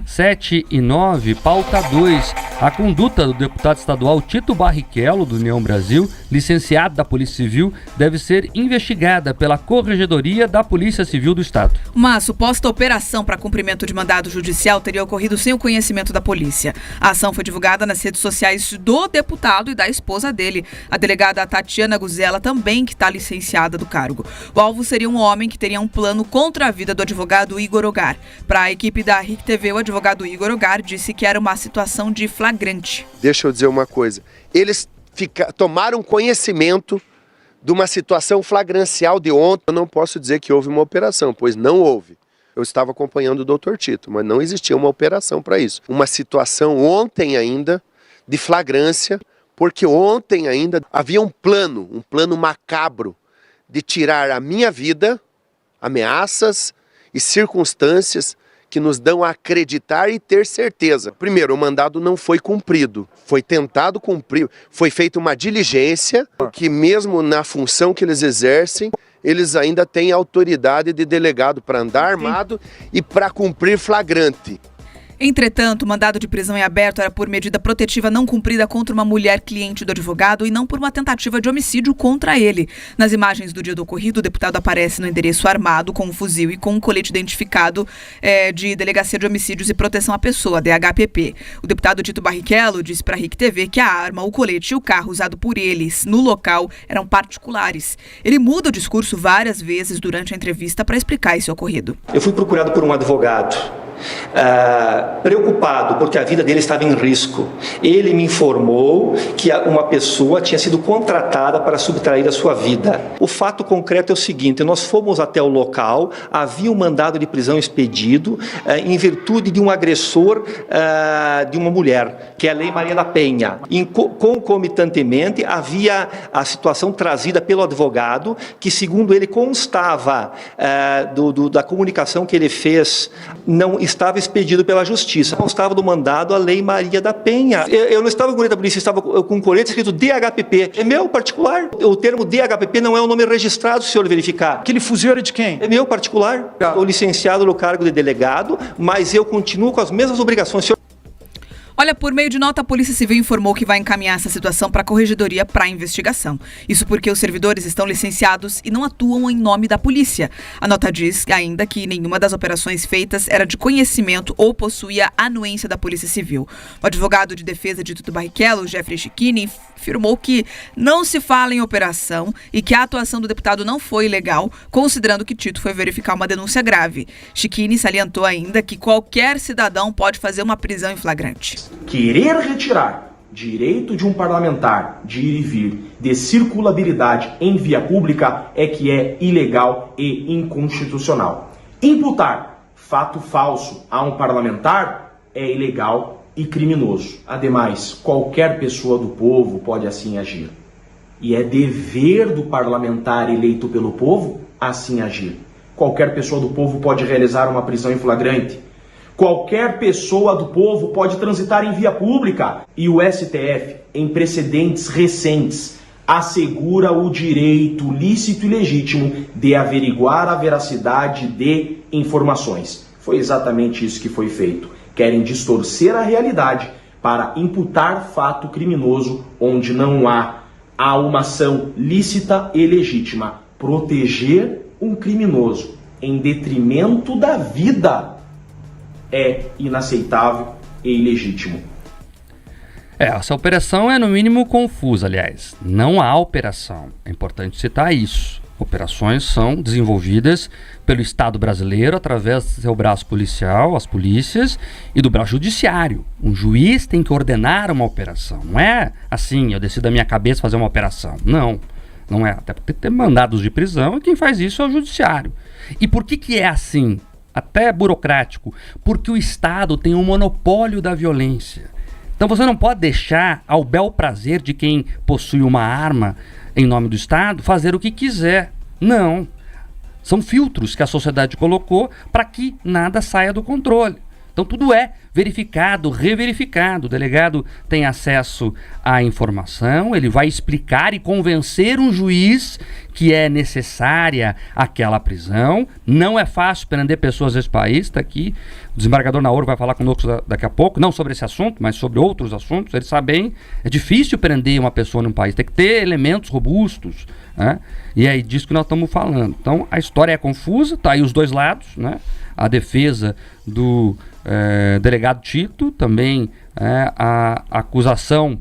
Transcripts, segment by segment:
7 e 9, pauta 2. A conduta do deputado estadual Tito Barrichello, do União Brasil, licenciado da Polícia Civil, deve ser investigada pela Corregedoria da Polícia Civil do Estado. Uma suposta operação para cumprimento de mandado judicial teria ocorrido sem o conhecimento da polícia. A ação foi divulgada nas redes sociais do deputado e da esposa dele, a delegada Tatiana Guzella, também que está licenciada do cargo. O alvo seria um homem que teria um plano contra a vida do advogado Igor Ogar. Para a equipe da RIC TV, o advogado Igor Ogar disse que era uma situação de flagrante. Deixa eu dizer uma coisa. Eles tomaram conhecimento de uma situação flagrancial de ontem. Eu não posso dizer que houve uma operação, pois não houve. Eu estava acompanhando o Dr. Tito, mas não existia uma operação para isso. Uma situação ontem ainda de flagrância, porque ontem ainda havia um plano macabro de tirar a minha vida, ameaças e circunstâncias que nos dão a acreditar e ter certeza. Primeiro, o mandado não foi cumprido. Foi tentado cumprir, foi feita uma diligência que mesmo na função que eles exercem, eles ainda têm autoridade de delegado para andar armado e para cumprir flagrante. Entretanto, o mandado de prisão em aberto era por medida protetiva não cumprida contra uma mulher cliente do advogado e não por uma tentativa de homicídio contra ele. Nas imagens do dia do ocorrido, o deputado aparece no endereço armado, com um fuzil e com um colete identificado de Delegacia de Homicídios e Proteção à Pessoa, DHPP. O deputado Tito Barrichello disse para a RIC TV que a arma, o colete e o carro usado por eles no local eram particulares. Ele muda o discurso várias vezes durante a entrevista para explicar esse ocorrido. Eu fui procurado por um advogado. Preocupado porque a vida dele estava em risco. Ele me informou que uma pessoa tinha sido contratada para subtrair a sua vida. O fato concreto é o seguinte: nós fomos até o local, havia um mandado de prisão expedido em virtude de um agressor de uma mulher, que é a Lei Maria da Penha. Concomitantemente, havia a situação trazida pelo advogado, que segundo ele constava da comunicação que ele fez, não estava expedido pela Justiça. Constava do mandado a Lei Maria da Penha. Eu não estava com colete da polícia, estava com colete escrito DHPP. É meu particular. O termo DHPP não é um nome registrado, se o senhor verificar. Aquele fuzil era de quem? É meu particular. Estou licenciado no cargo de delegado, mas eu continuo com as mesmas obrigações. Olha, por meio de nota, a Polícia Civil informou que vai encaminhar essa situação para a Corregedoria para investigação. Isso porque os servidores estão licenciados e não atuam em nome da polícia. A nota diz ainda que nenhuma das operações feitas era de conhecimento ou possuía anuência da Polícia Civil. O advogado de defesa de Tito Barrichello, Jeffrey Schicchini, afirmou que não se fala em operação e que a atuação do deputado não foi ilegal, considerando que Tito foi verificar uma denúncia grave. Schicchini salientou ainda que qualquer cidadão pode fazer uma prisão em flagrante. Querer retirar direito de um parlamentar de ir e vir, de circulabilidade em via pública, é que é ilegal e inconstitucional. Imputar fato falso a um parlamentar é ilegal e criminoso. Ademais, qualquer pessoa do povo pode assim agir. E é dever do parlamentar eleito pelo povo assim agir. Qualquer pessoa do povo pode realizar uma prisão em flagrante. Qualquer pessoa do povo pode transitar em via pública. E o STF, em precedentes recentes, assegura o direito lícito e legítimo de averiguar a veracidade de informações. Foi exatamente isso que foi feito. Querem distorcer a realidade para imputar fato criminoso onde não há uma ação lícita e legítima. Proteger um criminoso em detrimento da vida é inaceitável e ilegítimo. Essa operação é no mínimo confusa, aliás. Não há operação. É importante citar isso. Operações são desenvolvidas pelo Estado brasileiro através do seu braço policial, as polícias, e do braço judiciário. Um juiz tem que ordenar uma operação. Não é assim, eu decido da minha cabeça fazer uma operação. Não, não é. Até porque tem mandados de prisão e quem faz isso é o judiciário. E por que é assim? Até burocrático. Porque o Estado tem um monopólio da violência. Então você não pode deixar ao bel prazer de quem possui uma arma em nome do Estado fazer o que quiser. Não. São filtros que a sociedade colocou para que nada saia do controle. Então tudo é verificado, reverificado. O delegado tem acesso à informação, ele vai explicar e convencer um juiz que é necessária aquela prisão. Não é fácil prender pessoas nesse país, está aqui. O desembargador Naoro vai falar conosco daqui a pouco, não sobre esse assunto, mas sobre outros assuntos. Ele sabe bem, é difícil prender uma pessoa num país, tem que ter elementos robustos, né? E é disso que nós estamos falando. Então a história é confusa, tá aí os dois lados, né? A defesa do delegado Tito, também a acusação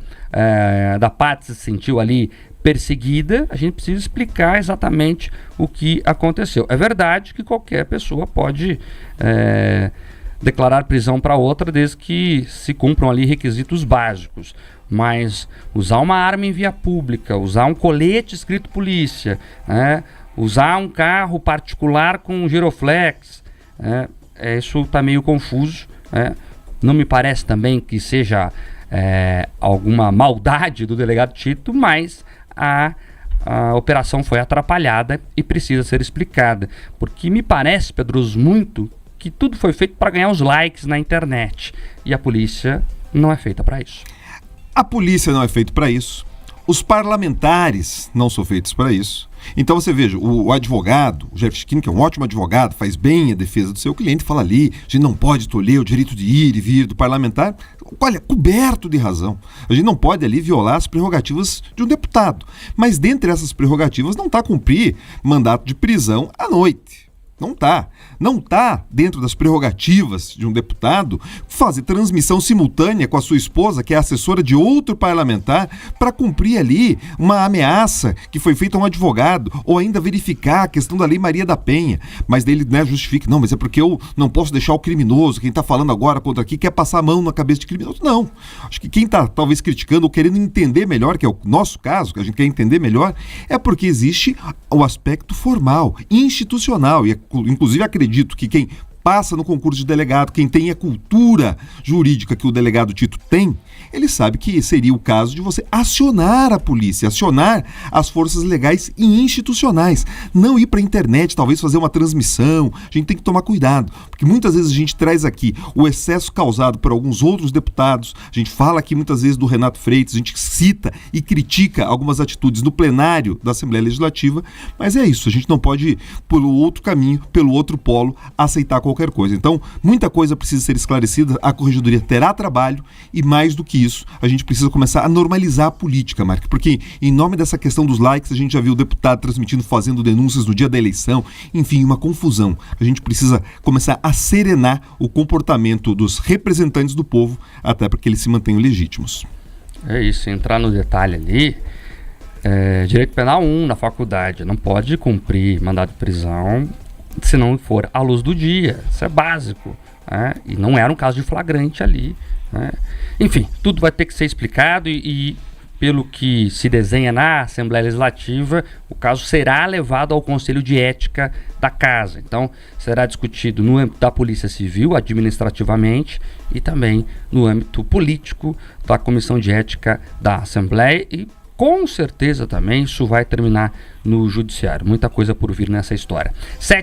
da parte se sentiu ali perseguida. A gente precisa explicar exatamente o que aconteceu. É verdade que qualquer pessoa pode declarar prisão para outra desde que se cumpram ali requisitos básicos, mas usar uma arma em via pública, usar um colete escrito polícia, usar um carro particular com giroflex, isso está meio confuso, não me parece também que seja alguma maldade do delegado Tito, mas a operação foi atrapalhada e precisa ser explicada, porque me parece, Pedroso, muito que tudo foi feito para ganhar os likes na internet, e a polícia não é feita para isso. A polícia não é feita para isso, os parlamentares não são feitos para isso. Então você veja, o advogado, o Jeff Skin, que é um ótimo advogado, faz bem a defesa do seu cliente, fala ali, a gente não pode tolher o direito de ir e vir do parlamentar. Olha, coberto de razão. A gente não pode ali violar as prerrogativas de um deputado. Mas dentre essas prerrogativas não está cumprir mandato de prisão à noite. Não está. Não está dentro das prerrogativas de um deputado fazer transmissão simultânea com a sua esposa, que é assessora de outro parlamentar, para cumprir ali uma ameaça que foi feita a um advogado, ou ainda verificar a questão da Lei Maria da Penha. Mas dele, né, justifica, não, mas é porque eu não posso deixar o criminoso, quem está falando agora contra aqui, quer passar a mão na cabeça de criminoso. Não. Acho que quem está talvez criticando ou querendo entender melhor, que é o nosso caso, que a gente quer entender melhor, é porque existe o aspecto formal, institucional, e inclusive acredito que quem passa no concurso de delegado, quem tem a cultura jurídica que o delegado Tito tem, ele sabe que seria o caso de você acionar a polícia, acionar as forças legais e institucionais, não ir para a internet, talvez fazer uma transmissão. A gente tem que tomar cuidado, porque muitas vezes a gente traz aqui o excesso causado por alguns outros deputados, a gente fala aqui muitas vezes do Renato Freitas, a gente cita e critica algumas atitudes no plenário da Assembleia Legislativa, mas é isso, a gente não pode ir pelo outro caminho, pelo outro polo, aceitar qualquer coisa. Então, muita coisa precisa ser esclarecida, a Corregedoria terá trabalho e, mais do que isso, a gente precisa começar a normalizar a política, Mark, porque em nome dessa questão dos likes, a gente já viu o deputado transmitindo, fazendo denúncias no dia da eleição, enfim, uma confusão. A gente precisa começar a serenar o comportamento dos representantes do povo, até para que eles se mantenham legítimos. É isso, entrar no detalhe ali, Direito Penal 1 na faculdade, não pode cumprir mandado de prisão se não for à luz do dia, isso é básico, né? E não era um caso de flagrante ali, né? Enfim, tudo vai ter que ser explicado e pelo que se desenha na Assembleia Legislativa, o caso será levado ao Conselho de Ética da Casa. Então, será discutido no âmbito da Polícia Civil, administrativamente, e também no âmbito político da Comissão de Ética da Assembleia, e com certeza também isso vai terminar no Judiciário. Muita coisa por vir nessa história.